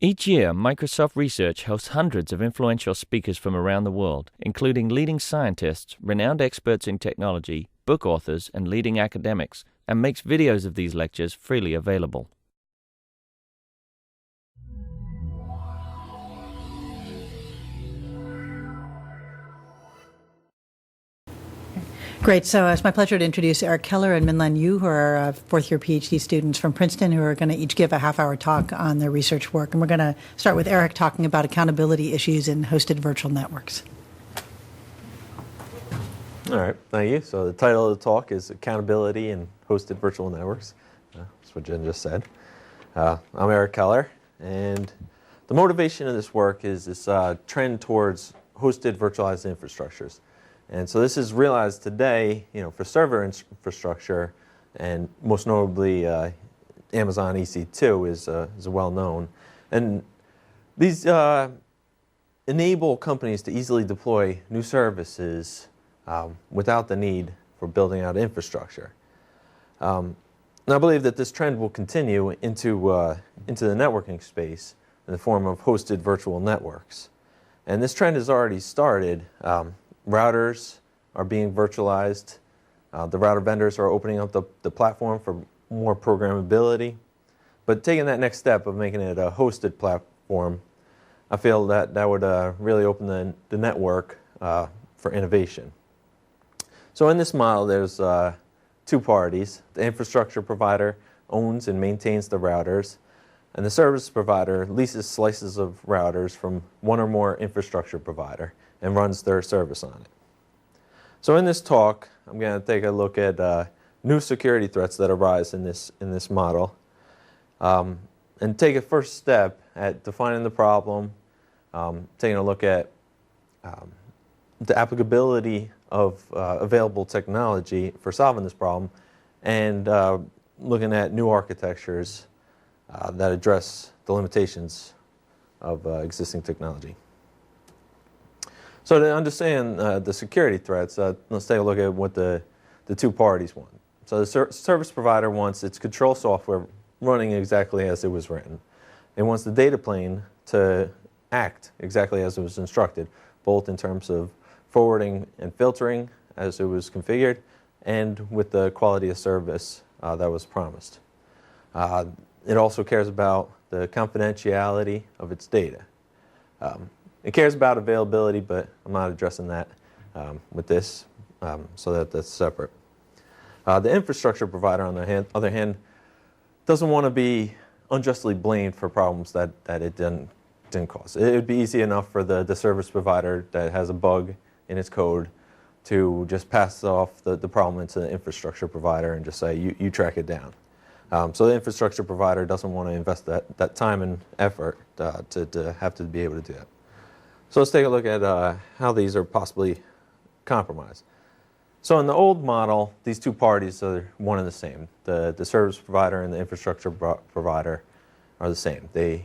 Each year, Microsoft Research hosts hundreds of influential speakers from around the world, including leading scientists, renowned experts in technology, book authors, and leading academics, and makes videos of these lectures freely available. Great. So it's my pleasure to introduce Eric Keller and Minlan Yu, who are fourth-year PhD students from Princeton, who are going to each give a half-hour talk on their research work. And we're going to start with Eric talking about accountability issues in hosted virtual networks. All right, thank you. So the title of the talk is Accountability in Hosted Virtual Networks. That's what Jen just said. I'm Eric Keller, and the motivation of this work is this trend towards hosted virtualized infrastructures. And so this is realized today, for server infrastructure, and most notably Amazon EC2 is well known. And these enable companies to easily deploy new services without the need for building out infrastructure. And I believe that this trend will continue into the networking space in the form of hosted virtual networks. And this trend has already started. Routers are being virtualized. The router vendors are opening up the platform for more programmability. But taking that next step of making it a hosted platform, I feel that would really open the network for innovation. So in this model, there's two parties. The infrastructure provider owns and maintains the routers, and the service provider leases slices of routers from one or more infrastructure provider and runs their service on it. So in this talk, I'm going to take a look at new security threats that arise in this model, and take a first step at defining the problem, taking a look at the applicability of available technology for solving this problem, and looking at new architectures that address the limitations of existing technology. So to understand the security threats, let's take a look at what the two parties want. So the service provider wants its control software running exactly as it was written. It wants the data plane to act exactly as it was instructed, both in terms of forwarding and filtering as it was configured, and with the quality of service that was promised. It also cares about the confidentiality of its data. It cares about availability, but I'm not addressing that with this, so that's separate. The infrastructure provider, on the other hand, doesn't want to be unjustly blamed for problems that it didn't cause. It would be easy enough for the service provider that has a bug in its code to just pass off the problem into the infrastructure provider and just say, you track it down. So the infrastructure provider doesn't want to invest that time and effort to have to be able to do that. So let's take a look at how these are possibly compromised. So in the old model, these two parties are one and the same. The service provider and the infrastructure provider are the same. The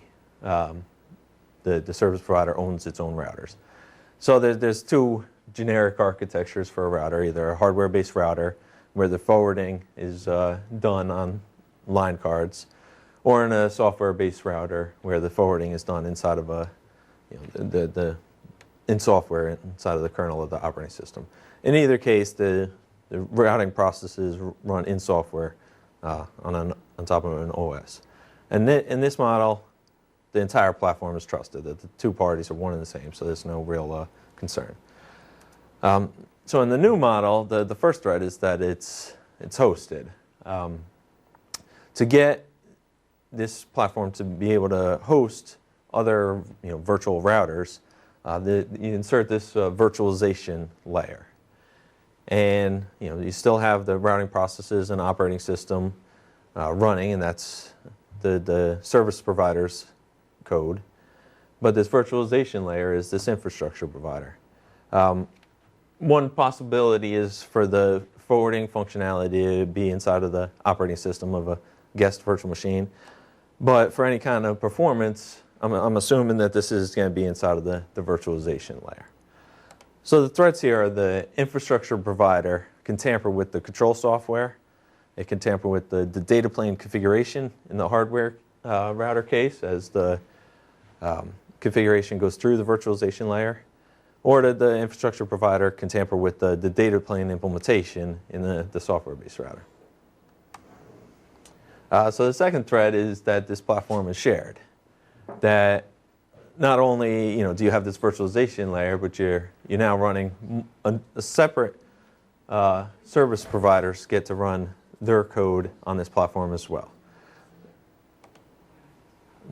service provider owns its own routers. So there's two generic architectures for a router, either a hardware-based router where the forwarding is done on line cards, or in a software-based router where the forwarding is done inside of in software inside of the kernel of the operating system. In either case, the routing processes run in software on top of an OS. And in this model, the entire platform is trusted. The two parties are one and the same, so there's no real concern. So in the new model, the first threat is that it's hosted. To get this platform to be able to host other virtual routers, you insert this virtualization layer. And you still have the routing processes and operating system running, and that's the service provider's code. But this virtualization layer is this infrastructure provider. One possibility is for the forwarding functionality to be inside of the operating system of a guest virtual machine. But for any kind of performance, I'm assuming that this is going to be inside of the virtualization layer. So the threats here are the infrastructure provider can tamper with the control software. It can tamper with the data plane configuration in the hardware router case, as the configuration goes through the virtualization layer, or that the infrastructure provider can tamper with the data plane implementation in the software-based router. So the second threat is that this platform is shared. That not only do you have this virtualization layer, but you're now running a separate service providers get to run their code on this platform as well.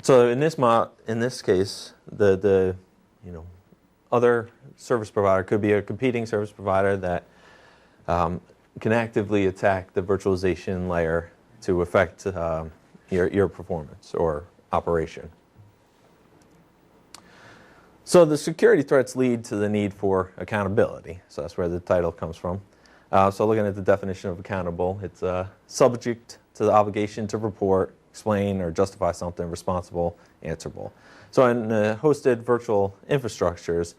So in this case, the other service provider could be a competing service provider that can actively attack the virtualization layer to affect your performance or operation. So the security threats lead to the need for accountability. So that's where the title comes from. So looking at the definition of accountable, it's subject to the obligation to report, explain, or justify something, responsible, answerable. So in hosted virtual infrastructures,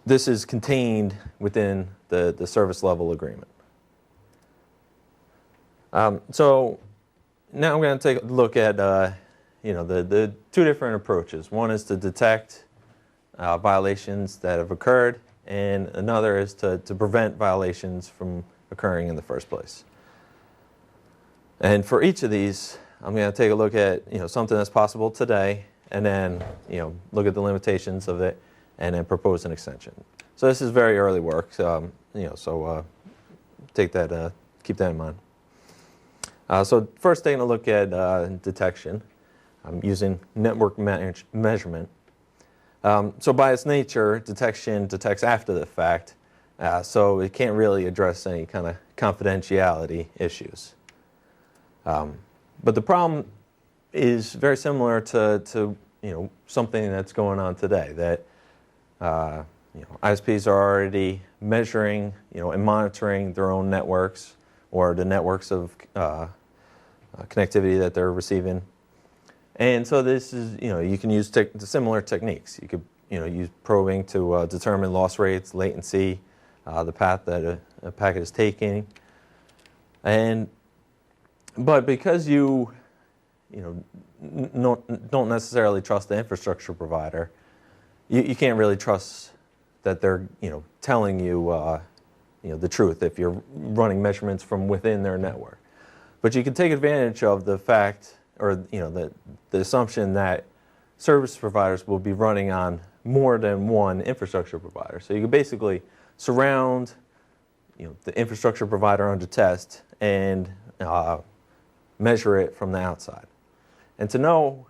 this is contained within the service level agreement. So now I'm going to take a look at the two different approaches. One is to detect violations that have occurred, and another is to prevent violations from occurring in the first place. And for each of these, I'm going to take a look at something that's possible today, and then look at the limitations of it, and then propose an extension. So this is very early work. So take that, keep that in mind. So first, taking a look at detection. I'm using network measurement. So by its nature, detection detects after the fact, so it can't really address any kind of confidentiality issues. But the problem is very similar to something that's going on today, that ISPs are already measuring and monitoring their own networks or the networks of connectivity that they're receiving. And so this is, you can use similar techniques. You could, use probing to determine loss rates, latency, the path that a packet is taking. But because you don't necessarily trust the infrastructure provider, you can't really trust that they're, telling you, the truth if you're running measurements from within their network. But you can take advantage of the fact, or the assumption that service providers will be running on more than one infrastructure provider. So you can basically surround the infrastructure provider under test and measure it from the outside. And to know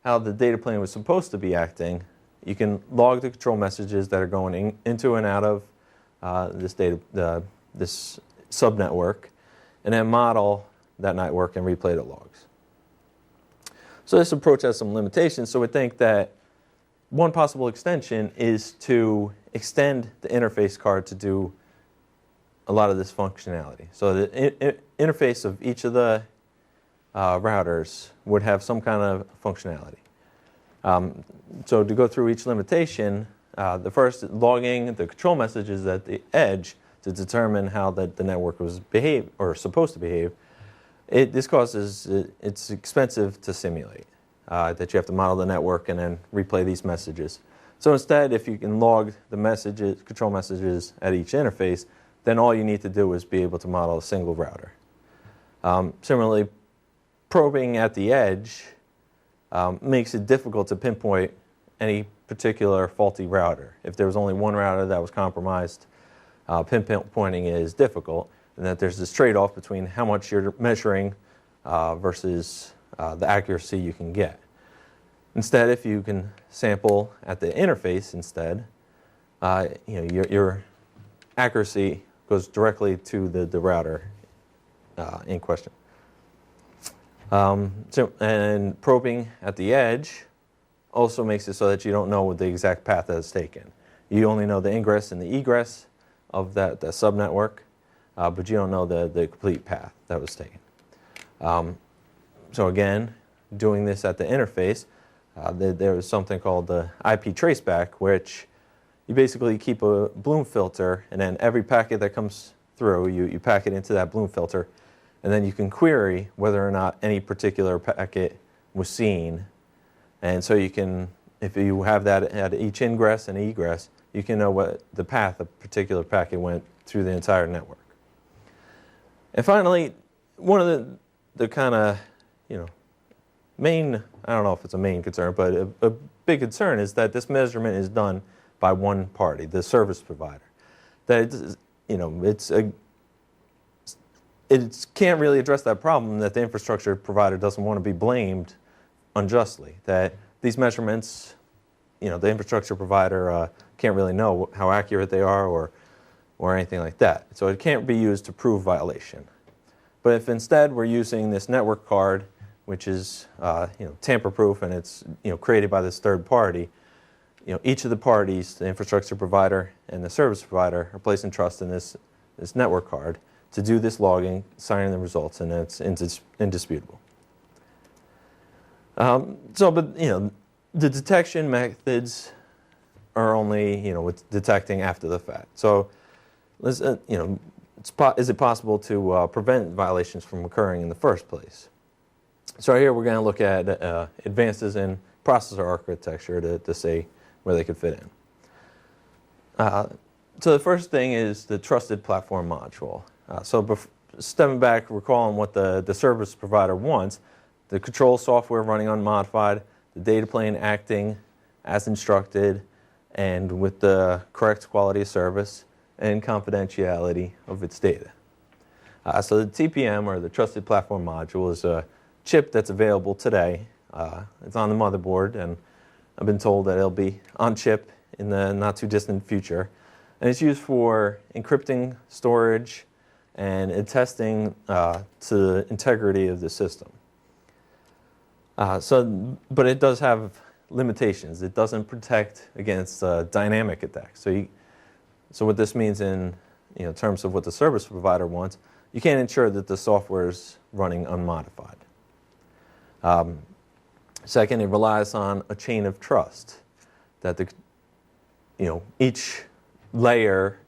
how the data plane was supposed to be acting, you can log the control messages that are going into and out of this subnetwork, and then model that network and replay the logs. So this approach has some limitations. So we think that one possible extension is to extend the interface card to do a lot of this functionality. So the interface of each of the routers would have some kind of functionality. So to go through each limitation, the first, logging the control messages at the edge to determine how the network was supposed to behave. It's expensive to simulate, that you have to model the network and then replay these messages. So instead, if you can log the control messages at each interface, then all you need to do is be able to model a single router. Similarly, probing at the edge makes it difficult to pinpoint any particular faulty router. If there was only one router that was compromised, pinpointing is difficult, and that there's this trade-off between how much you're measuring versus the accuracy you can get. Instead, if you can sample at the interface instead, your accuracy goes directly to the router in question. And probing at the edge also makes it so that you don't know the exact path that it's taken. You only know the ingress and the egress of that subnetwork, but you don't know the complete path that was taken. So again, doing this at the interface, there was something called the IP traceback, which you basically keep a Bloom filter, and then every packet that comes through, you pack it into that Bloom filter, and then you can query whether or not any particular packet was seen, And so you can, if you have that at each ingress and egress, you can know what the path a particular packet went through the entire network. And finally, one of the kind of, main, I don't know if it's a main concern, but a big concern is that this measurement is done by one party, the service provider. That it can't really address that problem that the infrastructure provider doesn't want to be blamed unjustly. That these measurements, the infrastructure provider can't really know how accurate they are or anything like that. So it can't be used to prove violation. But if instead we're using this network card, which is tamper-proof and it's created by this third party, each of the parties, the infrastructure provider and the service provider, are placing trust in this network card to do this logging, signing the results, and it's indisputable. But the detection methods are only with detecting after the fact. So, is it possible to prevent violations from occurring in the first place? So here we're going to look at advances in processor architecture to say where they could fit in. So the first thing is the trusted platform module. Stepping back, recalling what the service provider wants: the control software running unmodified, the data plane acting as instructed, and with the correct quality of service and confidentiality of its data. So the TPM, or the Trusted Platform Module, is a chip that's available today. It's on the motherboard, and I've been told that it'll be on chip in the not-too-distant future. And it's used for encrypting storage and attesting to the integrity of the system. But it does have limitations. It doesn't protect against dynamic attacks. So what this means in terms of what the service provider wants, you can't ensure that the software is running unmodified. Second, it relies on a chain of trust, that each layer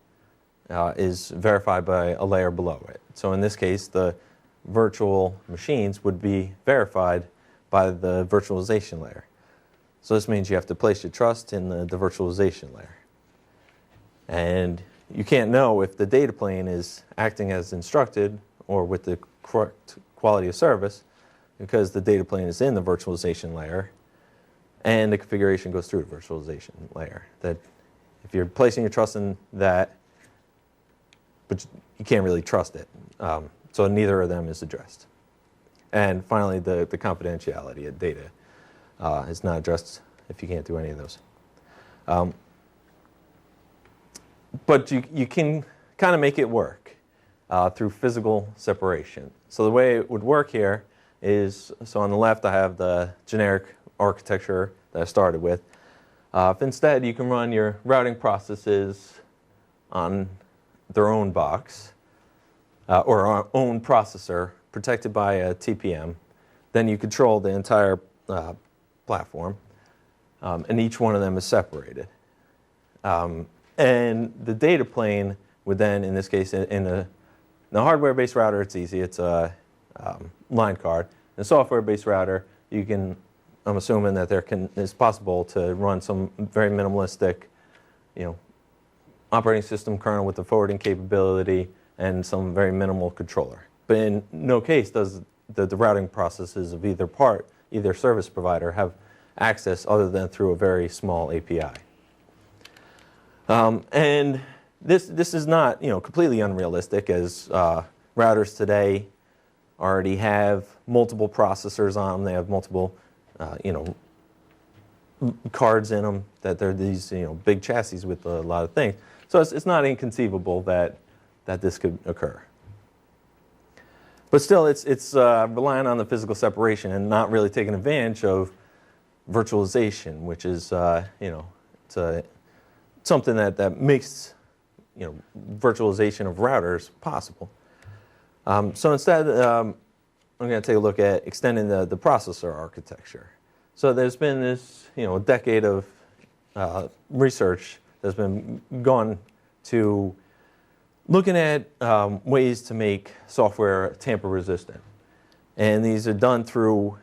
is verified by a layer below it. So in this case, the virtual machines would be verified by the virtualization layer. So this means you have to place your trust in the virtualization layer. And you can't know if the data plane is acting as instructed or with the correct quality of service, because the data plane is in the virtualization layer and the configuration goes through the virtualization layer. That if you're placing your trust in that, but you can't really trust it. So neither of them is addressed. And finally, the confidentiality of data is not addressed if you can't do any of those. But you can kind of make it work through physical separation. So the way it would work here is, so on the left I have the generic architecture that I started with. If instead you can run your routing processes on their own box or our own processor protected by a TPM, then you control the entire platform, and each one of them is separated. And the data plane would then, in this case, in the hardware-based router, it's easy. It's a line card. In a software-based router, I'm assuming that it's possible to run some very minimalistic, operating system kernel with the forwarding capability and some very minimal controller. But in no case does the routing processes of either service provider have access other than through a very small API. And this is not completely unrealistic, as routers today already have multiple processors on them. They have multiple cards in them, that they're these big chassis with a lot of things. So it's not inconceivable that this could occur. But still, it's relying on the physical separation and not really taking advantage of virtualization, which is it's something that makes virtualization of routers possible. So instead, I'm going to take a look at extending the processor architecture. So there's been this a decade of research that's been gone to looking at ways to make software tamper resistant, and these are done through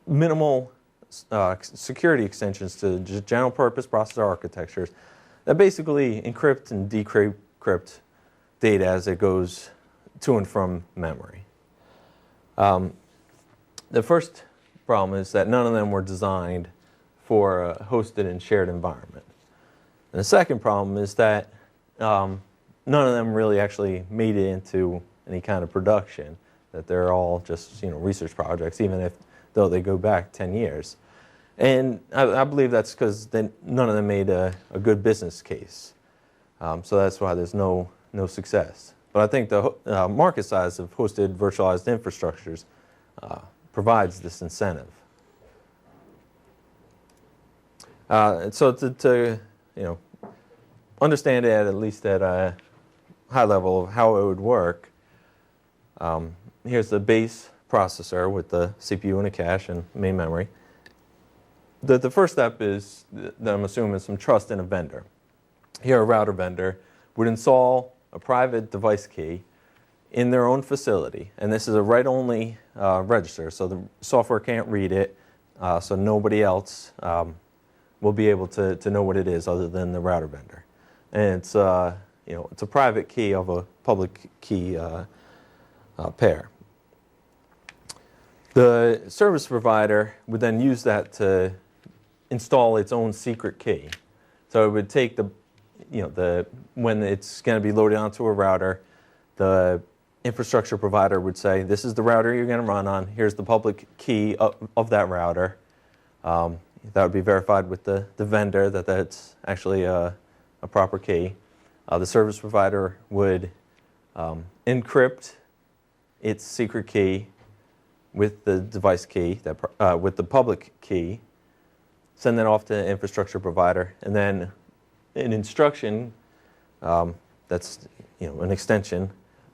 minimal security extensions to just general purpose processor architectures that basically encrypt and decrypt data as it goes to and from memory. The first problem is that none of them were designed for a hosted and shared environment. And the second problem is that none of them really actually made it into any kind of production, that they're all just research projects, even though they go back 10 years. And I believe that's because none of them made a good business case. So that's why there's no success. But I think the market size of hosted virtualized infrastructures provides this incentive. So to understand it at least at a high level of how it would work, here's the base processor with the CPU and a cache and main memory. The first step is that I'm assuming some trust in a vendor. Here, a router vendor would install a private device key in their own facility, and this is a write-only register, so the software can't read it, so nobody else will be able to know what it is other than the router vendor. And it's it's a private key of a public key pair. The service provider would then use that to install its own secret key. So it would take when it's going to be loaded onto a router, the infrastructure provider would say, this is the router you're going to run on, here's the public key of that router. That would be verified with the vendor that that's actually a proper key. The service provider would encrypt its secret key with the device key, with the public key, send that off to the infrastructure provider, and then an instruction that's an extension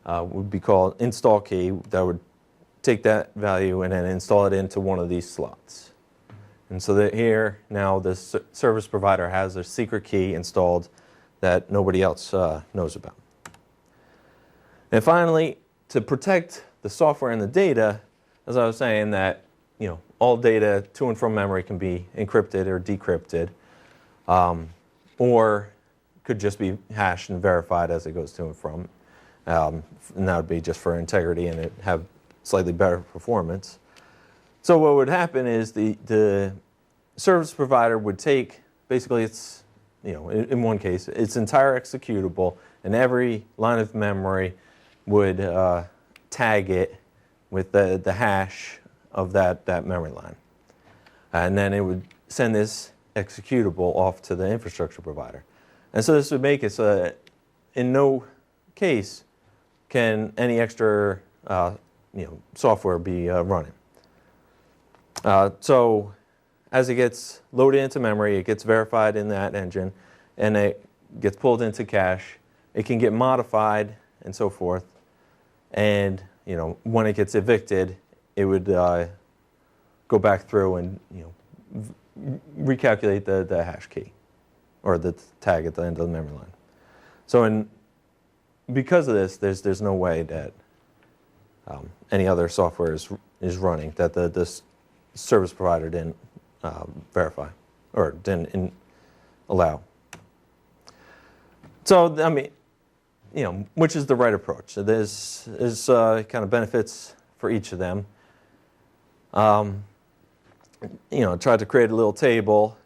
would be called install key that would take that value and then install it into one of these slots. And so that here now the service provider has a secret key installed that nobody else knows about. And finally, to protect the software and the data, as I was saying, that all data to and from memory can be encrypted or decrypted, or could just be hashed and verified as it goes to and from. And that would be just for integrity and it have slightly better performance. So what would happen is the service provider would take basically its, in one case, its entire executable, and every line of memory would tag it with the hash of that memory line. And then it would send this executable off to the infrastructure provider. And so this would make it so that in no case can any extra software be running. So as it gets loaded into memory, it gets verified in that engine, and it gets pulled into cache. It can get modified and so forth. And when it gets evicted, it would go back through and recalculate the hash key or the tag at the end of the memory line. So because of this, there's no way that any other software is running that the service provider didn't verify or didn't allow. So I mean, which is the right approach? So there's kind of benefits for each of them. Tried to create a little table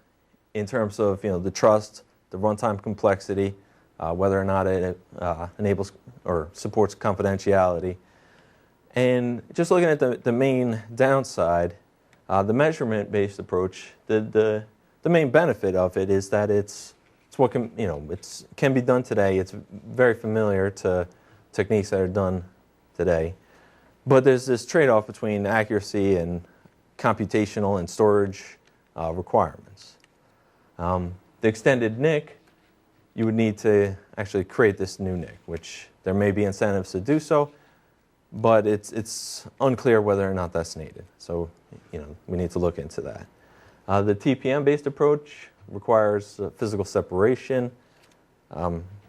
in terms of the trust, the runtime complexity, whether or not it enables or supports confidentiality, and just looking at the main downside, the measurement-based approach. The main benefit of it is that it's what can be done today. It's very familiar to techniques that are done today, but there's this trade-off between accuracy and computational and storage requirements. The extended NIC, you would need to actually create this new NIC, which there may be incentives to do so, but it's unclear whether or not that's needed. So we need to look into that. The TPM-based approach requires physical separation,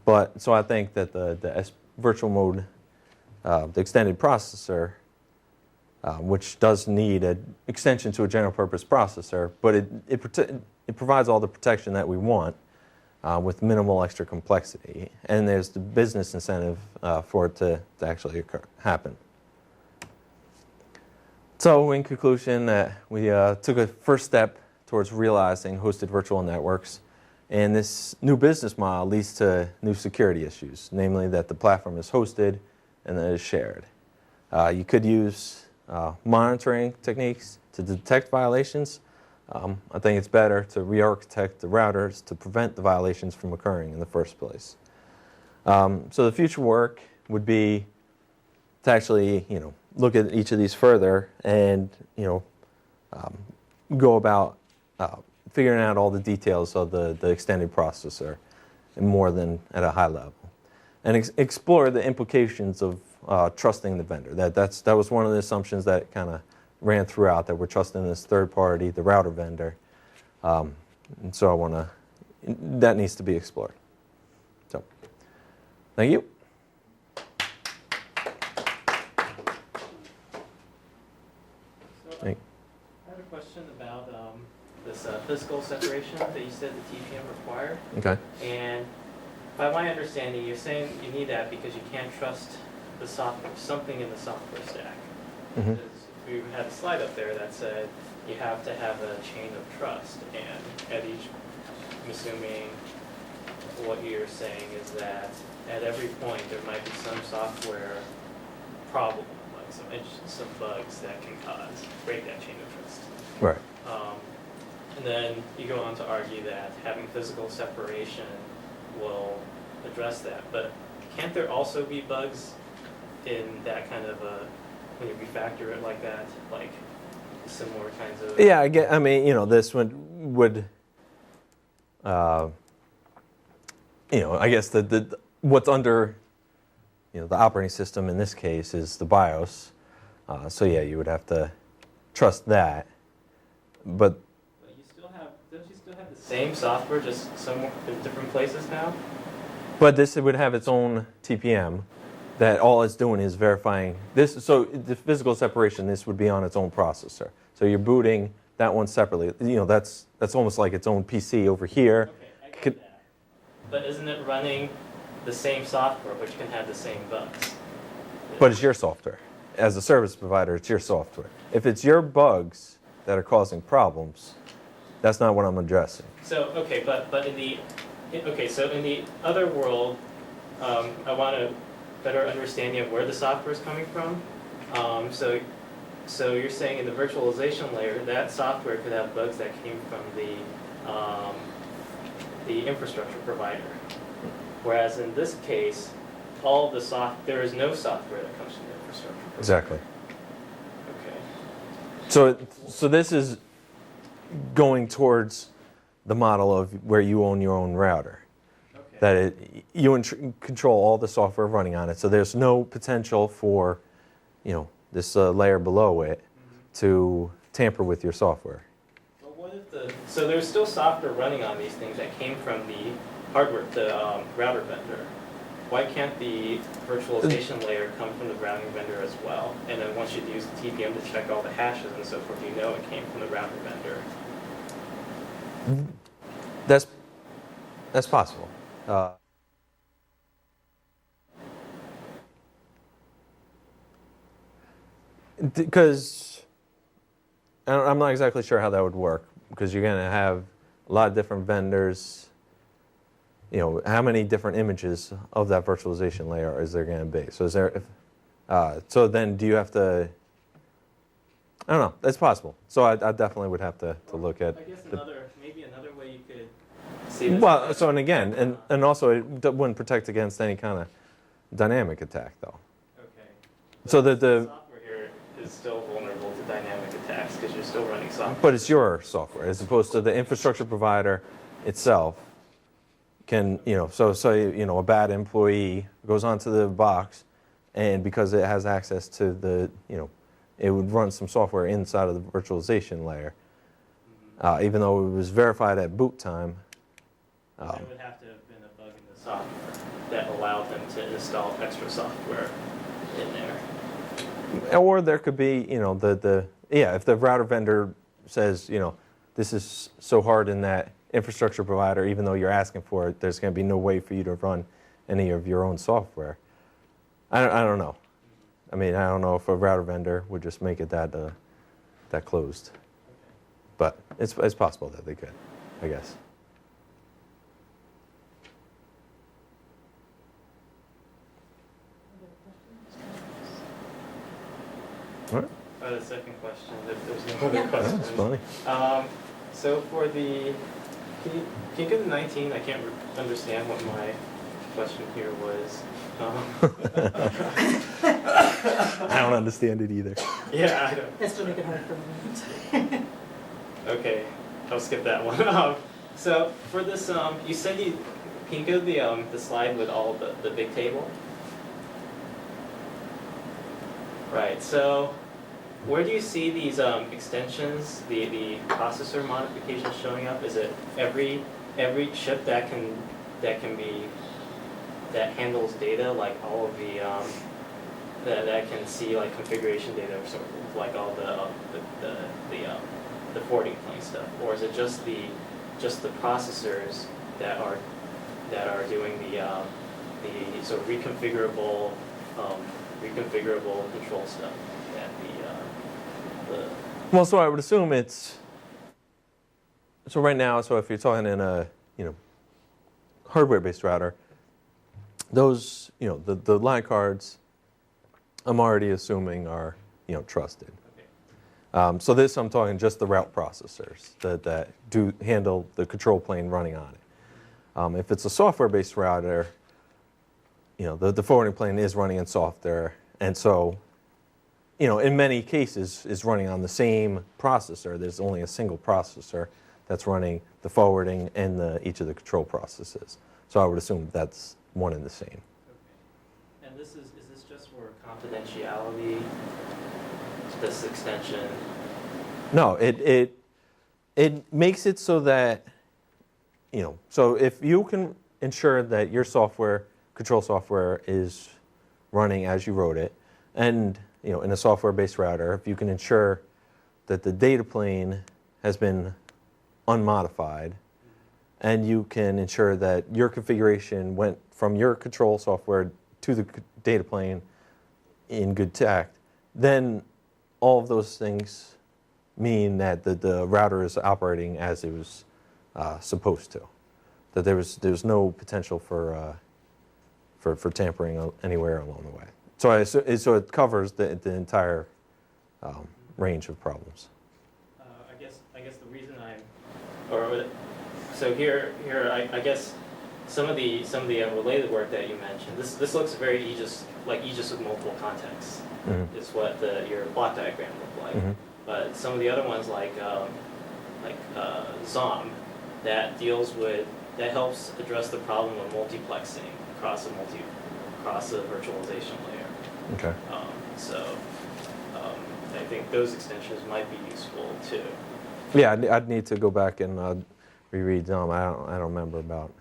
but so I think that the virtual mode, the extended processor, which does need an extension to a general purpose processor, but it provides all the protection that we want with minimal extra complexity. And there's the business incentive for it to actually happen. So in conclusion, we took a first step towards realizing hosted virtual networks. And this new business model leads to new security issues, namely that the platform is hosted and that it is shared. You could use monitoring techniques to detect violations. I think it's better to re-architect the routers to prevent the violations from occurring in the first place. So the future work would be to actually, look at each of these further and, go about figuring out all the details of the extended processor more than at a high level, and explore the implications of trusting the vendor. That was one of the assumptions that kind of ran throughout, that we're trusting this third party, the router vendor. And so that needs to be explored. So, thank you. I had a question about this physical separation that you said the TPM required. Okay. And by my understanding, you're saying you need that because you can't trust the software, something in the software stack. Mm-hmm. We had a slide up there that said you have to have a chain of trust, and at each, I'm assuming what you're saying is that at every point there might be some software problem, like some bugs that can break that chain of trust. Right. And then you go on to argue that having physical separation will address that. But can't there also be bugs in that kind of when you refactor it like that, like similar kinds of? Yeah, I mean, this would I guess the what's under, the operating system in this case is the BIOS. So yeah, you would have to trust that. But don't you still have the same software, just somewhere in different places now? But this would have its own TPM that all it's doing is verifying this. So the physical separation, this would be on its own processor. So you're booting that one separately. That's almost like its own PC over here. Okay, I get that. But isn't it running the same software, which can have the same bugs? But it's your software. As a service provider, it's your software. If it's your bugs that are causing problems, that's not what I'm addressing. So okay, but in the other world, I want a better understanding of where the software is coming from. So you're saying in the virtualization layer, that software could have bugs that came from the infrastructure provider, whereas in this case, there is no software that comes from the infrastructure provider. Exactly. Okay. So this is going towards the model of where you own your own router. Okay. That you control all the software running on it. So there's no potential for, this layer below it to tamper with your software. But so there's still software running on these things that came from the hardware, the router vendor. Why can't the virtualization layer come from the routing vendor as well? And then once you use the TPM to check all the hashes and so forth, it came from the router vendor. That's possible. Because I'm not exactly sure how that would work, because you're going to have a lot of different vendors. How many different images of that virtualization layer is there going to be? So so then do you have to? I don't know. It's possible. So I definitely would have to look at. I guess maybe another way you could see this. Well, so and again, and also it wouldn't protect against any kind of dynamic attack, though. Okay. So the software here is still vulnerable to dynamic attacks because you're still running software. But it's your software as opposed to the infrastructure provider itself. Can a bad employee goes onto the box, and because it has access to the it would run some software inside of the virtualization layer, even though it was verified at boot time. There would have to have been a bug in the software that allowed them to install extra software in there. Or there could be, if the router vendor says, this is so hard in that infrastructure provider, even though you're asking for it, there's going to be no way for you to run any of your own software. I don't know. I mean, I don't know if a router vendor would just make it that closed. But it's possible that they could, I guess. What? The second question, if there's no other questions. That's funny. So for the, can you go to 19? I can't understand what my question here was. I don't understand it either. Yeah, I don't. That's to make it hard for me. Okay, I'll skip that one. So for this, you said can you go to the slide with all the big table? Right, so where do you see these extensions, the processor modifications showing up? Is it every chip that handles data, like all of the that can see like configuration data, or sort of like all the forwarding plane stuff, or is it just the processors that are doing the sort of reconfigurable control stuff that Well, so I would assume it's, so right now, so if you're talking in a, hardware-based router, those, the line cards, I'm already assuming are, trusted. Okay. So this, I'm talking just the route processors that do handle the control plane running on it. If it's a software-based router, the forwarding plane is running in software, and so, in many cases, is running on the same processor. There's only a single processor that's running the forwarding and each of the control processes. So I would assume that's one and the same. Okay. And is this just for confidentiality? This extension? No, it makes it so that, so if you can ensure that your control software is running as you wrote it, and in a software-based router, if you can ensure that the data plane has been unmodified, and you can ensure that your configuration went from your control software to the data plane in good tact, then all of those things mean that the router is operating as it was supposed to. That there's no potential for tampering anywhere along the way. So it covers the entire range of problems. I guess the reason I guess some of the related work that you mentioned. This looks very Aegis with multiple contexts. Mm-hmm. Is what your block diagram looked like. Mm-hmm. But some of the other ones like ZOM that helps address the problem of multiplexing across a virtualization layer. Okay. I think those extensions might be useful too. Yeah, I'd need to go back and reread ZOM. I don't remember about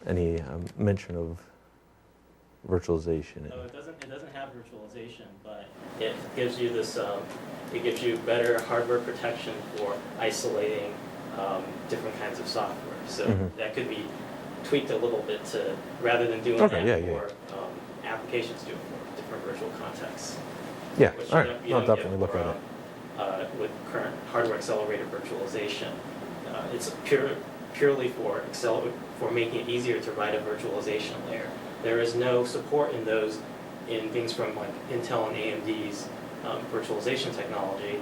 any mention of virtualization. No, it doesn't have virtualization, but it gives you this. It gives you better hardware protection for isolating different kinds of software. So that could be tweaked a little bit to, rather than doing applications, do it for different virtual contexts. Yeah, Which all right. I'll definitely look at it. With current hardware accelerated virtualization, it's purely for making it easier to write a virtualization layer. There is no support in things from like Intel and AMD's virtualization technology.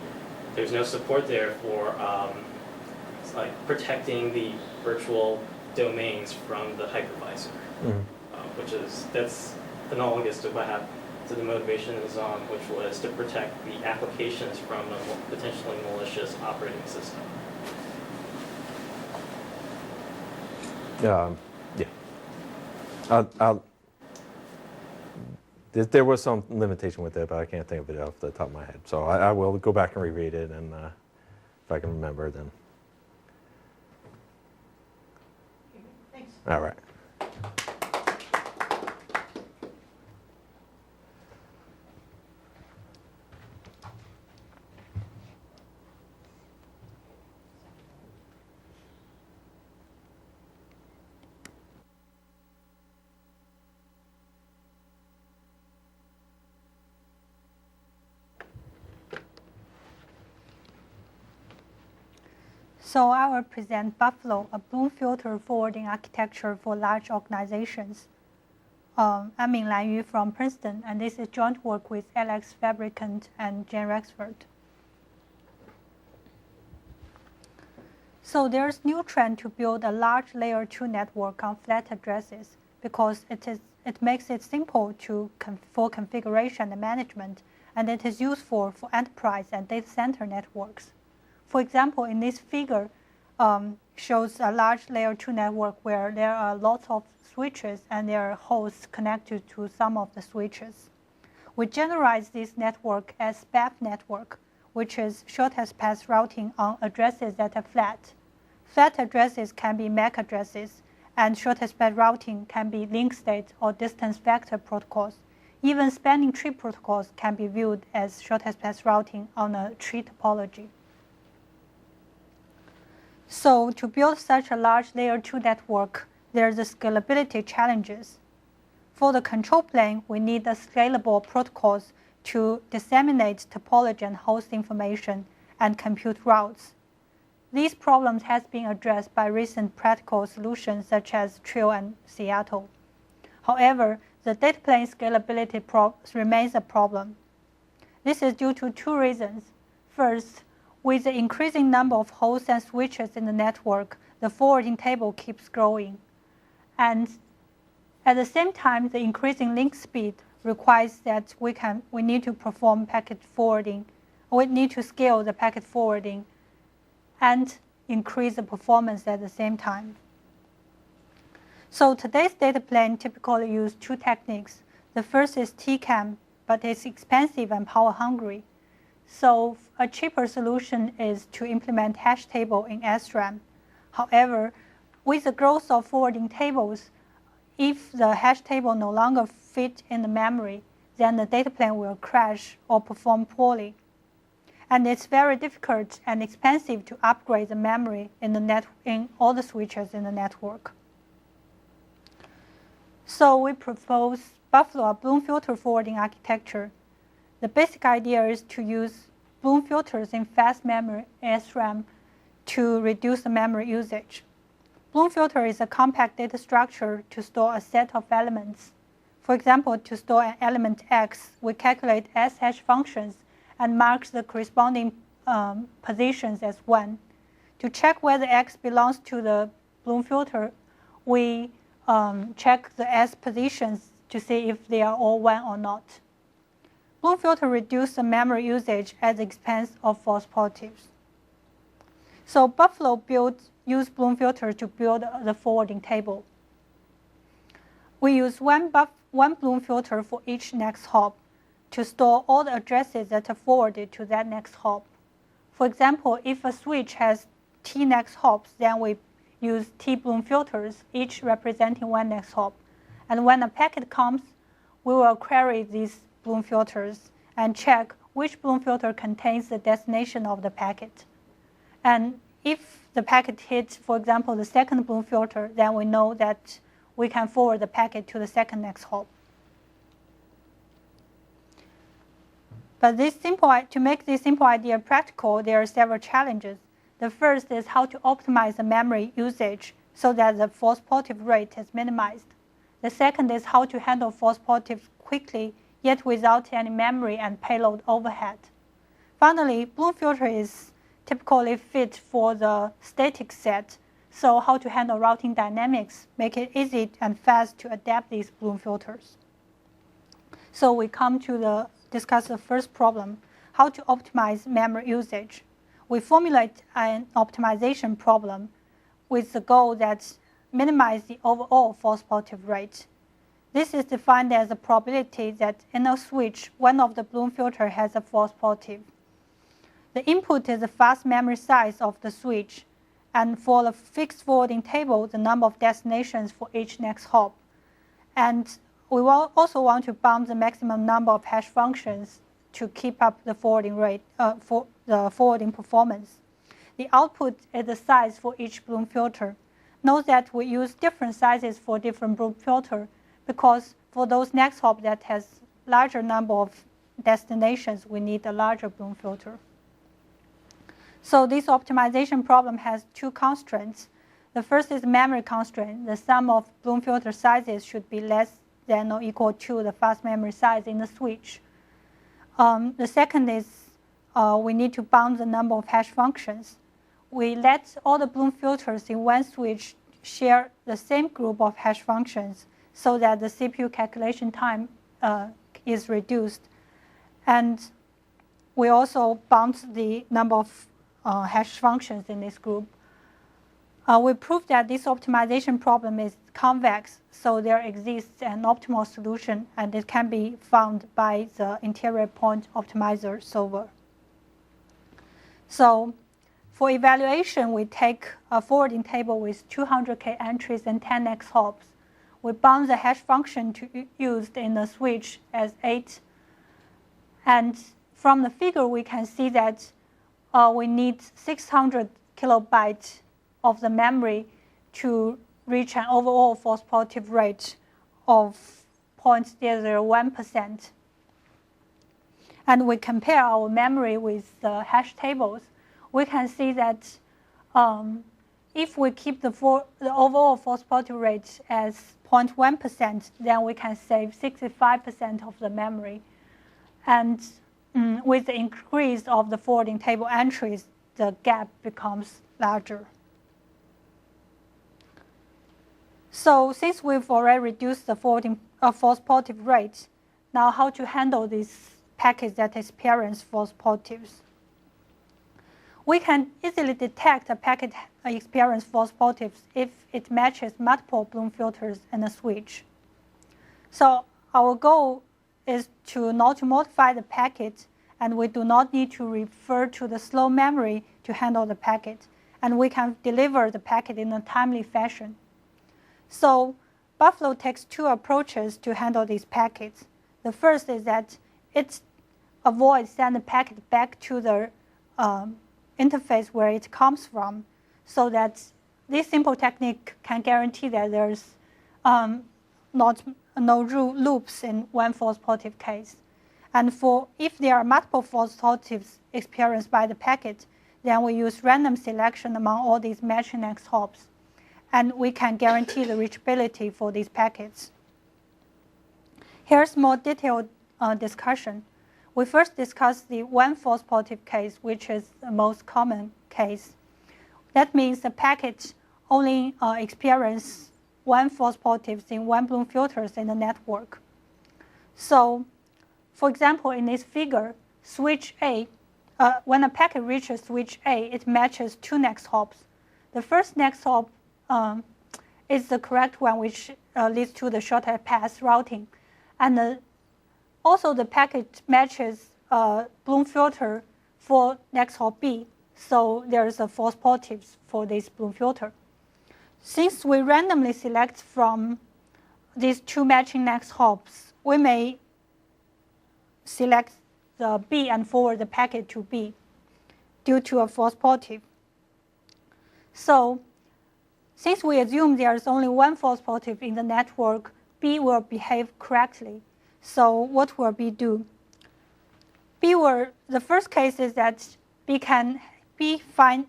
There's no support there for protecting the virtual domains from the hypervisor, that's analogous to what happened to the motivation in ZOM, which was to protect the applications from a potentially malicious operating system. Yeah. There was some limitation with it, but I can't think of it off the top of my head. So I will go back and reread it, and if I can remember, then. Thanks. All right. So I will present Buffalo, a Bloom filter forwarding architecture for large organizations. I'm Minlan Yu from Princeton, and this is joint work with Alex Fabricant and Jen Rexford. So there's new trend to build a large layer 2 network on flat addresses because it makes it simple for configuration and management, and it is useful for enterprise and data center networks. For example, in this figure shows a large layer 2 network where there are lots of switches and there are hosts connected to some of the switches. We generalize this network as SPAF network, which is shortest path routing on addresses that are flat. Flat addresses can be MAC addresses, and shortest path routing can be link state or distance vector protocols. Even spanning tree protocols can be viewed as shortest path routing on a tree topology. So to build such a large layer 2 network, there's the scalability challenges. For the control plane, we need the scalable protocols to disseminate topology and host information and compute routes. These problems have been addressed by recent practical solutions such as Trio and Seattle. However, the data plane scalability remains a problem. This is due to two reasons. First, with the increasing number of hosts and switches in the network, the forwarding table keeps growing. And at the same time, the increasing link speed requires that we need to perform packet forwarding. We need to scale the packet forwarding and increase the performance at the same time. So today's data plane typically uses two techniques. The first is TCAM, but it's expensive and power hungry. So a cheaper solution is to implement hash table in SRAM. However, with the growth of forwarding tables, if the hash table no longer fit in the memory, then the data plane will crash or perform poorly. And it's very difficult and expensive to upgrade the memory in all the switches in the network. So we propose Buffalo, a Bloom filter forwarding architecture. The basic idea is to use Bloom filters in fast memory SRAM to reduce the memory usage. Bloom filter is a compact data structure to store a set of elements. For example, to store an element X, we calculate S-hash functions and mark the corresponding positions as 1. To check whether X belongs to the Bloom filter, we check the S positions to see if they are all 1 or not. Bloom filter reduces the memory usage at the expense of false positives. So Buffalo used Bloom filter to build the forwarding table. We use one Bloom filter for each next hop to store all the addresses that are forwarded to that next hop. For example, if a switch has T next hops, then we use T Bloom filters, each representing one next hop. And when a packet comes, we will query these Bloom filters and check which Bloom filter contains the destination of the packet. And if the packet hits, for example, the second Bloom filter, then we know that we can forward the packet to the second next hop. But to make this simple idea practical, there are several challenges. The first is how to optimize the memory usage so that the false positive rate is minimized. The second is how to handle false positives quickly, yet without any memory and payload overhead. Finally, Bloom filter is typically fit for the static set, so how to handle routing dynamics, make it easy and fast to adapt these Bloom filters. So we come to discuss the first problem, how to optimize memory usage. We formulate an optimization problem with the goal that minimize the overall false positive rate. This is defined as the probability that in a switch, one of the Bloom filter has a false positive. The input is the fast memory size of the switch, and for the fixed forwarding table, the number of destinations for each next hop. And we will also want to bound the maximum number of hash functions to keep up the forwarding rate for the forwarding performance. The output is the size for each Bloom filter. Note that we use different sizes for different Bloom filter because for those next hop that has larger number of destinations, we need a larger Bloom filter. So this optimization problem has two constraints. The first is memory constraint. The sum of Bloom filter sizes should be less than or equal to the fast memory size in the switch. The second is we need to bound the number of hash functions. We let all the Bloom filters in one switch share the same group of hash functions so that the CPU calculation time is reduced. And we also bound the number of hash functions in this group. We proved that this optimization problem is convex, so there exists an optimal solution, and it can be found by the interior point optimizer solver. So for evaluation, we take a forwarding table with 200K entries and 10x hops. We bound the hash function used in the switch as 8. And from the figure, we can see that we need 600 kilobytes of the memory to reach an overall false positive rate of 0.001%. And we compare our memory with the hash tables, we can see that if we keep the overall false positive rate as 0.1%, then we can save 65% of the memory. And with the increase of the forwarding table entries, the gap becomes larger. So since we've already reduced the forwarding false positive rate, now how to handle this package that experience false positives? We can easily detect a packet experience false positives if it matches multiple Bloom filters in a switch. So our goal is not to modify the packet, and we do not need to refer to the slow memory to handle the packet, and we can deliver the packet in a timely fashion. So Buffalo takes two approaches to handle these packets. The first is that it avoids sending the packet back to the interface where it comes from, so that this simple technique can guarantee that there's no loops in one false positive case. And if there are multiple false positives experienced by the packet, then we use random selection among all these matching X hops, and we can guarantee the reachability for these packets. Here's more detailed discussion. We first discuss the one false positive case, which is the most common case. That means the packet only experiences one false positive in one Bloom filters in the network. So, for example, in this figure, switch A, when a packet reaches switch A, it matches two next hops. The first next hop is the correct one, which leads to the shorter path routing. And also the packet matches Bloom filter for next hop B, so there's a false positive for this Bloom filter. Since we randomly select from these two matching next hops, we may select the B and forward the packet to B due to a false positive. So since we assume there is only one false positive in the network, B will behave correctly. So what will B do? The first case is that B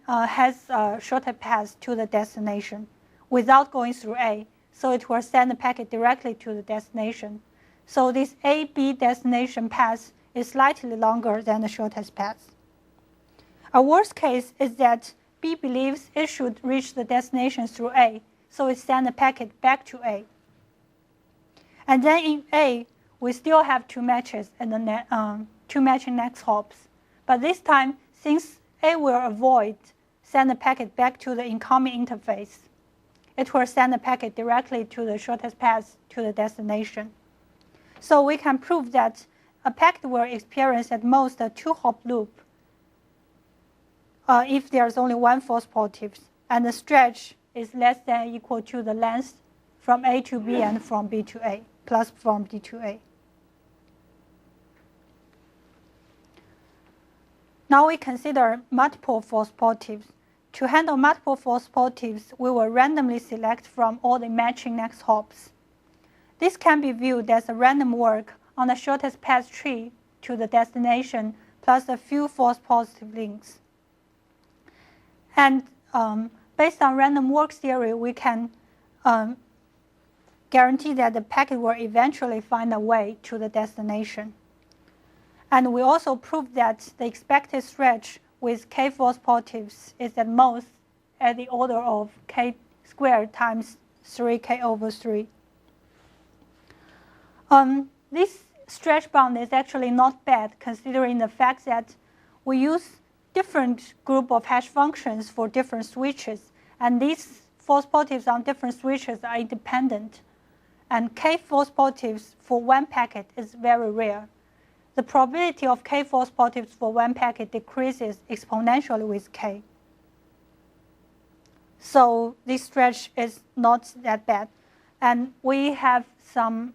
has a shorter path to the destination without going through A. So it will send the packet directly to the destination. So this A-B destination path is slightly longer than the shortest path. A worst case is that B believes it should reach the destination through A, so it sends the packet back to A. And then in A, we still have two matches and two matching next hops. But this time, since A will avoid send the packet back to the incoming interface, it will send the packet directly to the shortest path to the destination. So we can prove that a packet will experience at most a two-hop loop if there's only one false positive, and the stretch is less than or equal to the length from A to B and from B to A, plus from B to A. Now we consider multiple false positives. To handle multiple false positives, we will randomly select from all the matching next hops. This can be viewed as a random work on the shortest path tree to the destination, plus a few false positive links. And based on random walk theory, we can guarantee that the packet will eventually find a way to the destination. And we also proved that the expected stretch with k false positives is at most at the order of k squared times 3k over 3. This stretch bound is actually not bad, considering the fact that we use different group of hash functions for different switches, and these false positives on different switches are independent. And k false positives for one packet is very rare. The probability of k false positives for one packet decreases exponentially with k. So this stretch is not that bad. And we have some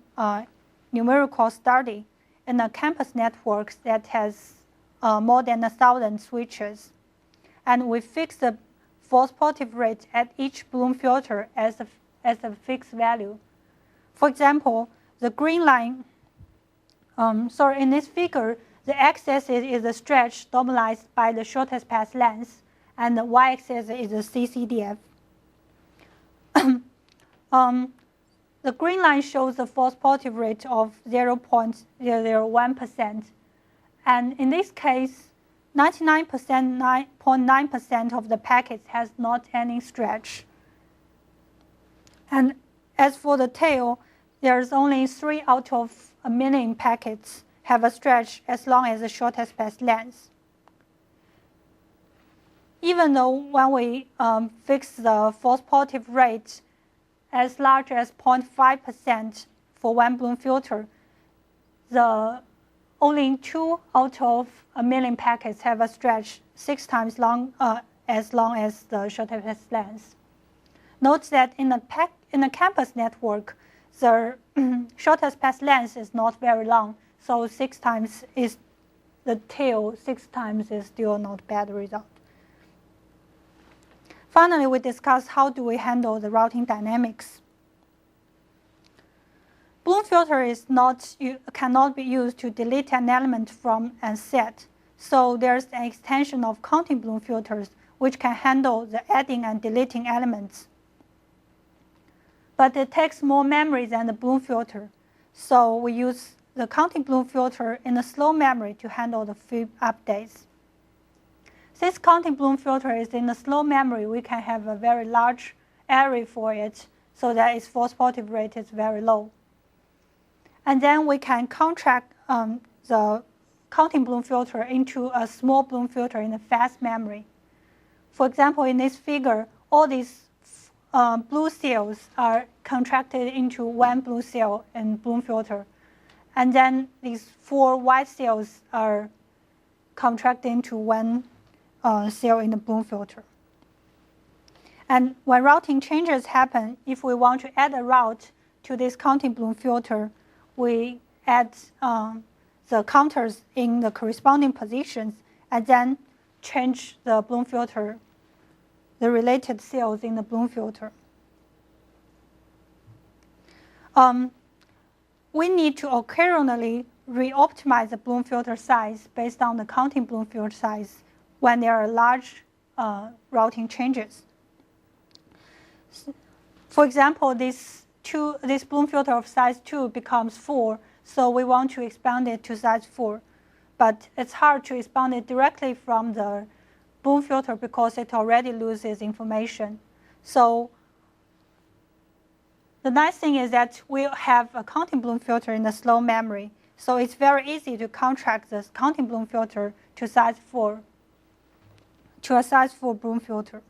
numerical study in a campus network that has more than 1,000 switches. And we fix the false positive rate at each Bloom filter as a fixed value. For example, the green line, in this figure, the x-axis is the stretch normalized by the shortest path length, and the y-axis is the CCDF. The green line shows the false positive rate of 0.001%. And in this case, 99.9% of the packets has not any stretch. And as for the tail, there's only 3 out of a million packets have a stretch as long as the shortest path length. Even though when we fix the false positive rate as large as 0.5% for one Bloom filter, the only 2 out of a million packets have a stretch 6 times as long as the shortest path length. Note that in a campus network, the shortest path length is not very long, so 6 times is the tail, 6 times is still not bad result. Finally, we discussed how do we handle the routing dynamics. Bloom filter cannot be used to delete an element from a set, so there's an extension of counting Bloom filters which can handle the adding and deleting elements. But it takes more memory than the Bloom filter, so we use the counting Bloom filter in the slow memory to handle the fib updates. Since counting Bloom filter is in the slow memory, we can have a very large array for it so that its false positive rate is very low. And then we can contract the counting Bloom filter into a small Bloom filter in the fast memory. For example, in this figure, all these blue cells are contracted into one blue cell in Bloom filter. And then these 4 white cells are contracted into one cell in the Bloom filter. And when routing changes happen, if we want to add a route to this counting Bloom filter, we add the counters in the corresponding positions and then change the Bloom filter, the related cells in the Bloom filter. We need to occasionally re-optimize the Bloom filter size based on the counting Bloom filter size when there are large routing changes. For example, this Bloom filter of size 2 becomes 4, so we want to expand it to size 4. But it's hard to expand it directly from the Bloom filter because it already loses information. So the nice thing is that we have a counting Bloom filter in the slow memory. So it's very easy to contract this counting Bloom filter to size 4, to a size 4 Bloom filter.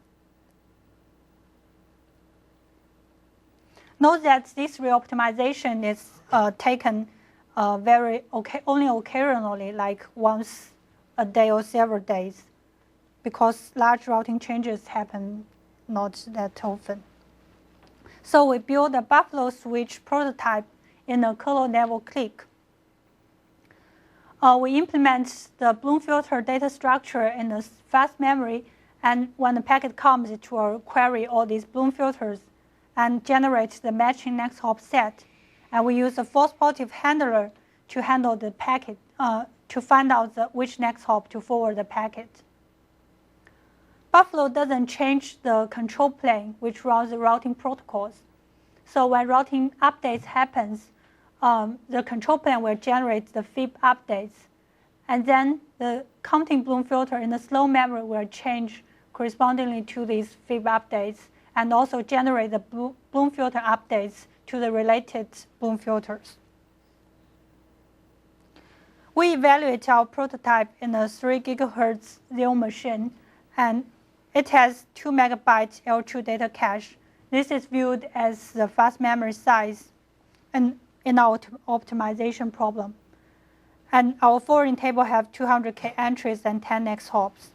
Note that this reoptimization is taken only occasionally, like once a day or several days, because large routing changes happen not that often. So we build a Buffalo switch prototype in a kernel-level click. We implement the Bloom filter data structure in the fast memory, and when the packet comes, it will query all these Bloom filters and generate the matching next hop set. And we use a false positive handler to handle the packet, to find out which next hop to forward the packet. Buffalo doesn't change the control plane, which runs the routing protocols. So when routing updates happens, the control plane will generate the FIB updates. And then the counting Bloom filter in the slow memory will change correspondingly to these FIB updates and also generate the Bloom filter updates to the related Bloom filters. We evaluate our prototype in a 3 GHz Xeon machine, and it has 2 MB L2 data cache. This is viewed as the fast memory size in our optimization problem. And our forwarding table have 200K entries and 10x hops.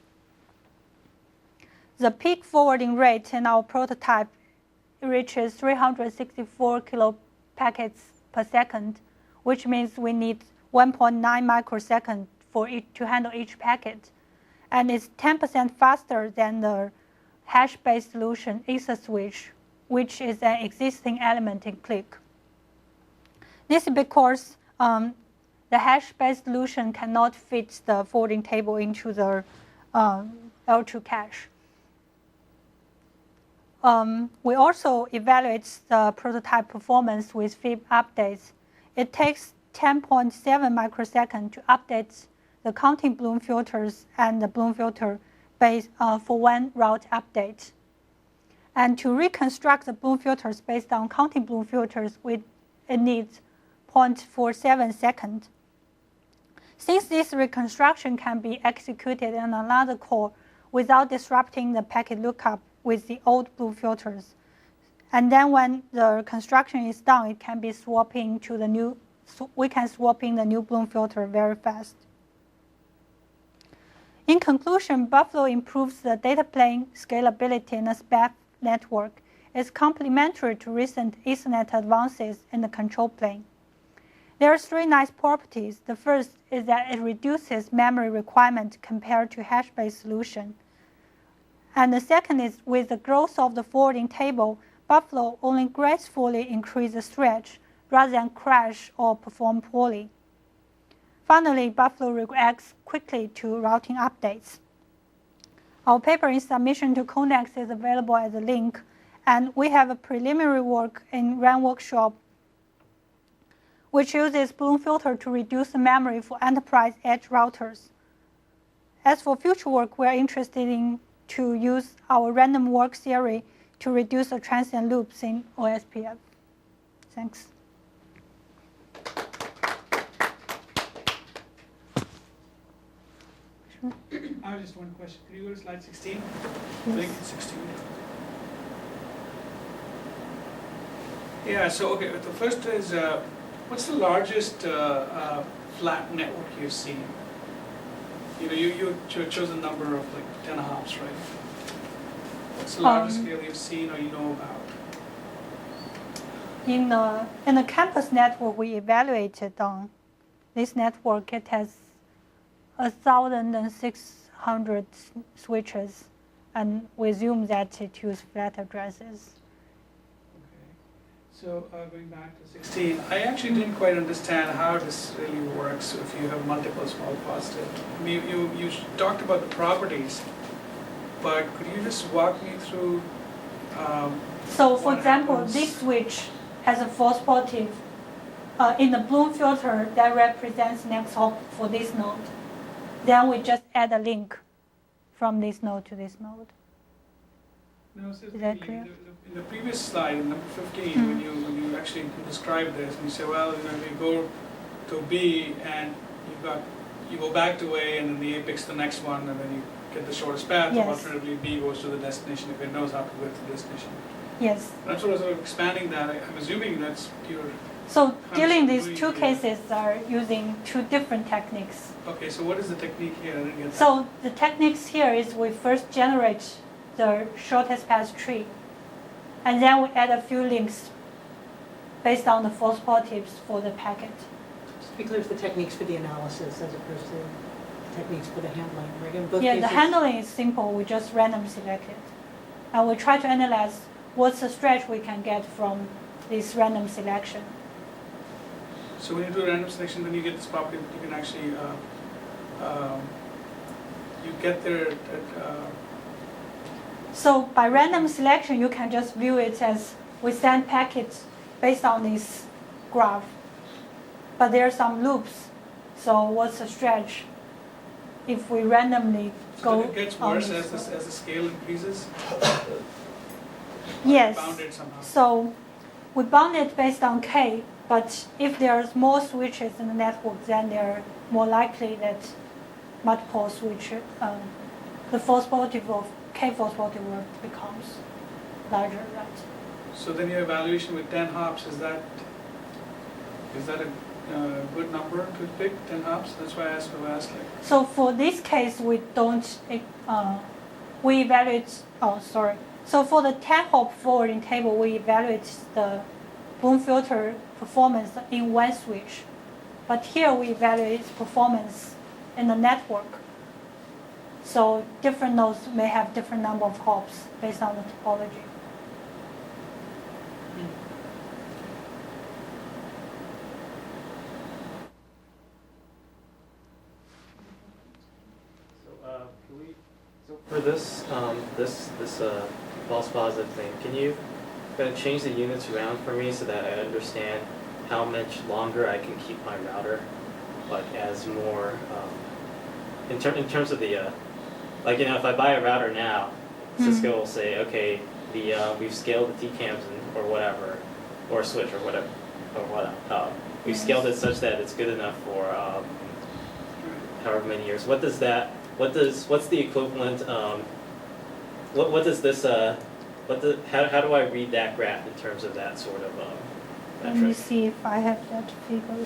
The peak forwarding rate in our prototype reaches 364 kilopackets per second, which means we need 1.9 microseconds to handle each packet. And it's 10% faster than the hash-based solution EtherSwitch, which is an existing element in Click. This is because the hash-based solution cannot fit the forwarding table into the L2 cache. We also evaluate the prototype performance with FIB updates. It takes 10.7 microseconds to update the counting Bloom filters and the Bloom filter base for one route update. And to reconstruct the Bloom filters based on counting Bloom filters, it needs 0.47 seconds. Since this reconstruction can be executed in another core without disrupting the packet lookup with the old Bloom filters, and then when the construction is done, it can be swapping to the new. We can swap in the new Bloom filter very fast. In conclusion, Buffalo improves the data plane scalability in a SPAF network. It's complementary to recent Ethernet advances in the control plane. There are 3 nice properties. The first is that it reduces memory requirement compared to hash-based solution. And the second is with the growth of the forwarding table, Buffalo only gracefully increases the stretch rather than crash or perform poorly. Finally, Buffalo reacts quickly to routing updates. Our paper in submission to Conex is available as a link, and we have a preliminary work in RAN workshop which uses Bloom filter to reduce the memory for enterprise edge routers. As for future work, we are interested in to use our random walk theory to reduce the transient loops in OSPF. Thanks. I have just one question. Could you go to slide 16? I think it's 16. Yeah, so okay, the first is, what's the largest flat network you've seen? You know, you chose a number of like 10 hops, right? What's the largest scale you've seen or you know about? In the campus network we evaluated on this network, it has 1,600 switches, and we assume that it uses flat addresses. Okay. So going back to 16, I actually didn't quite understand how this really works if you have multiple small positives. I mean, you talked about the properties, but could you just walk me through? So for example, this switch has a false positive in the Bloom filter that represents next hop for this node. Then we just add a link from this node to this node. No, so is that clear? In the previous slide, in number 15, when you actually described this, and you say, well, you know, we go to B, and you go back to A, and then the A picks the next one, and then you get the shortest path. Yes. Alternatively, B goes to the destination if it knows how to go to the destination. Yes. And I'm sort of expanding that. I'm assuming that's pure. So dealing these two cases are using 2 different techniques. Okay, so what is the technique here? I didn't get that. So the techniques here is we first generate the shortest path tree, and then we add a few links based on the false positives for the packet. Just to be clear, it's the techniques for the analysis as opposed to techniques for the handling, right? In both Yeah, cases, the handling is simple. We just random select it, and we try to analyze what's the stretch we can get from this random selection. So when you do random selection, then you get this property that you can actually, you get there at So by random selection, you can just view it as we send packets based on this graph. But there are some loops. So what's the stretch if we randomly go? So it gets worse as the scale increases? Yes. Bounded somehow. So we bound it based on k, but if there's more switches in the network, then they're more likely that multiple switches, the false positive of k false positive becomes larger, right? So then your evaluation with 10 hops, is that a good number to pick, 10 hops? That's why I asked like. So for this case, we don't, we evaluate, So for the 10 hop forwarding table, we evaluate the Bloom filter performance in one switch. But here we evaluate performance in the network. So different nodes may have different number of hops based on the topology. So for this false positive thing, can you kind of change the units around for me so that I understand how much longer I can keep my router, like as more in terms of the like, you know, if I buy a router now, Cisco will say, okay, we've scaled the TCAMs or whatever, or a switch or whatever, we've scaled it such that it's good enough for however many years. What's the equivalent? What does this? How do I read that graph in terms of that sort of Let me metric? see if I have that figure.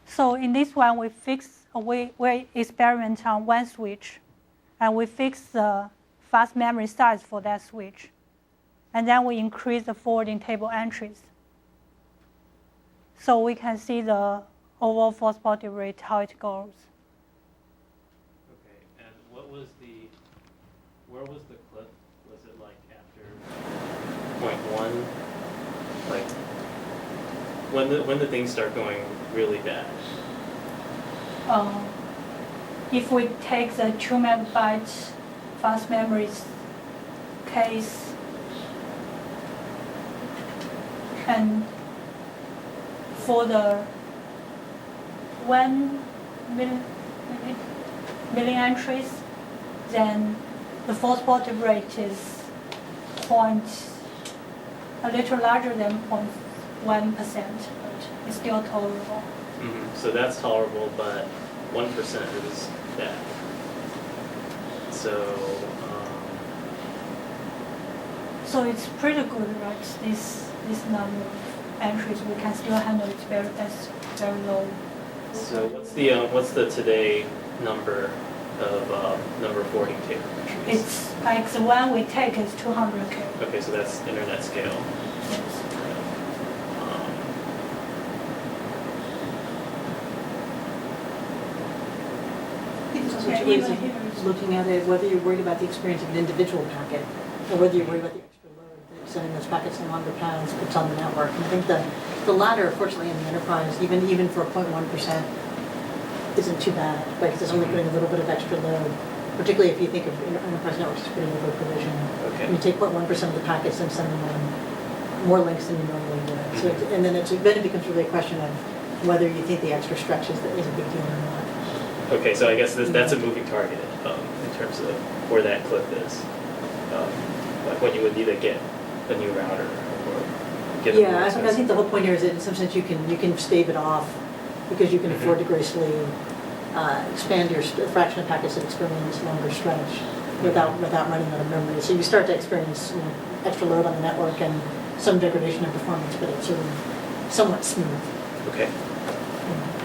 So in this one, we experiment on one switch, and we fix the fast memory size for that switch. And then we increase the forwarding table entries. So we can see the overall false positive rate, how it goes. Okay, and where was the cliff? Was it like after 0.1? Like when the things start going really bad? If we take the 2 MB fast memory case, and for the 1 million entries, then the false positive rate is a little larger than 0.1%, but it's still tolerable. Mm-hmm. So that's tolerable, but 1% is bad. So it's pretty good, right? This number of entries we can still handle it that's very low. So what's the today number of number of forwarding table entries? It's like the one we take is 200K. Okay, so that's internet scale. Yes. Two ways of looking at it, whether you're worried about the experience of an individual packet or whether you're worried about the extra load that sending those packets in longer paths puts on the network. And I think the latter, fortunately, in the enterprise, even for 0.1%, isn't too bad, right? Because it's only putting a little bit of extra load, particularly if you think of enterprise networks as pretty overprovisioning. Okay. You take 0.1% of the packets and send them on more links than you normally would. So and then it becomes really a question of whether you think the extra stretch is a big deal or not. Okay, so I guess that's a moving target in terms of where that cliff is. Like when you would either get a new router or get a more I think the whole point here is that in some sense you can stave it off because you can afford to gracefully expand your fraction of packets that experience longer stretch without running out of memory. So you start to experience extra load on the network and some degradation in performance, but it's sort of somewhat smooth. Okay. Yeah.